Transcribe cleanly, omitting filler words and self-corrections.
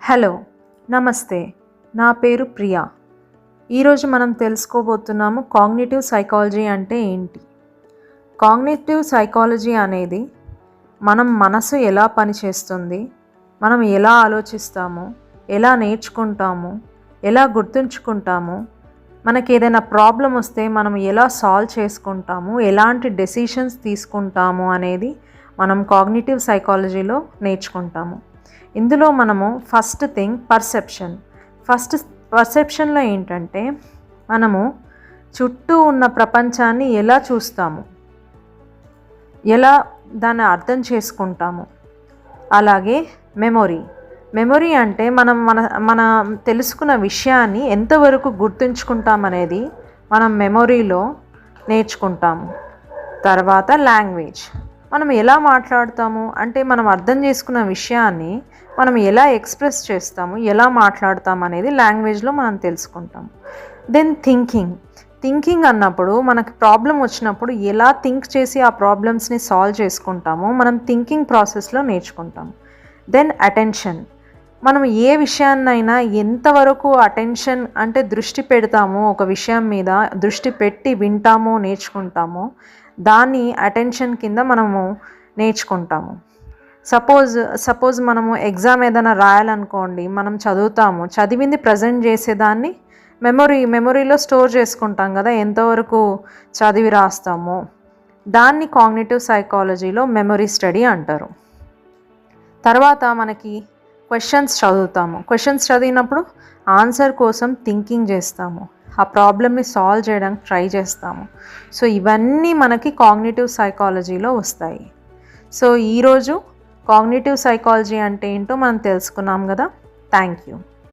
Hello, నమస్తే. నా పేరు ప్రియా. ఈరోజు మనం తెలుసుకోబోతున్నాము కాగ్నిటివ్ సైకాలజీ అంటే ఏంటి. కాగ్నిటివ్ సైకాలజీ అనేది మనం మనసు ఎలా పనిచేస్తుంది, మనం ఎలా ఆలోచిస్తాము, ఎలా నేర్చుకుంటాము, ఎలా గుర్తుంచుకుంటాము, మనకి ఏదైనా ప్రాబ్లం వస్తే మనం ఎలా సాల్వ్ చేసుకుంటాము, ఎలాంటి డెసిషన్స్ తీసుకుంటాము అనేది మనం కాగ్నిటివ్ సైకాలజీలో నేర్చుకుంటాము. ఇందులో మనము ఫస్ట్ థింగ్ పర్సెప్షన్లో ఏంటంటే మనము చుట్టూ ఉన్న ప్రపంచాన్ని ఎలా చూస్తాము, ఎలా దాన్ని అర్థం చేసుకుంటాము. అలాగే మెమొరీ అంటే మనం మన తెలుసుకున్న విషయాన్ని ఎంతవరకు గుర్తుంచుకుంటామనేది మనం మెమొరీలో నేర్చుకుంటాము. తర్వాత లాంగ్వేజ్, మనం ఎలా మాట్లాడతాము అంటే మనం అర్థం చేసుకున్న విషయాన్ని మనం ఎలా ఎక్స్ప్రెస్ చేస్తాము, ఎలా మాట్లాడతాము అనేది లాంగ్వేజ్లో మనం తెలుసుకుంటాము. దెన్ థింకింగ్ అన్నప్పుడు మనకి ప్రాబ్లం వచ్చినప్పుడు ఎలా థింక్ చేసి ఆ ప్రాబ్లమ్స్ని సాల్వ్ చేసుకుంటామో మనం థింకింగ్ ప్రాసెస్లో నేర్చుకుంటాము. దెన్ అటెన్షన్, మనం ఏ విషయాన్నైనా ఎంతవరకు అటెన్షన్ అంటే దృష్టి పెడతామో, ఒక విషయం మీద దృష్టి పెట్టి వింటామో నేర్చుకుంటామో దాన్ని అటెన్షన్ కింద మనము నేర్చుకుంటాము. సపోజ్ మనము ఎగ్జామ్ ఏదైనా రాయాలనుకోండి, మనం చదువుతాము, చదివింది ప్రజెంట్ చేసేదాన్ని మెమొరీలో స్టోర్ చేసుకుంటాం కదా, ఎంతవరకు చదివి రాస్తామో దాన్ని కాగ్నిటివ్ సైకాలజీలో మెమొరీ స్టడీ అంటారు. తర్వాత మనకి క్వశ్చన్స్ చదివినప్పుడు ఆన్సర్ కోసం థింకింగ్ చేస్తాము, ఆ ప్రాబ్లమ్ని సాల్వ్ చేయడానికి ట్రై చేస్తాము. సో ఇవన్నీ మనకి కాగ్నిటివ్ సైకాలజీలో వస్తాయి. సో ఈరోజు కాగ్నిటివ్ సైకాలజీ అంటే ఏంటో మనం తెలుసుకున్నాం కదా. Thank you.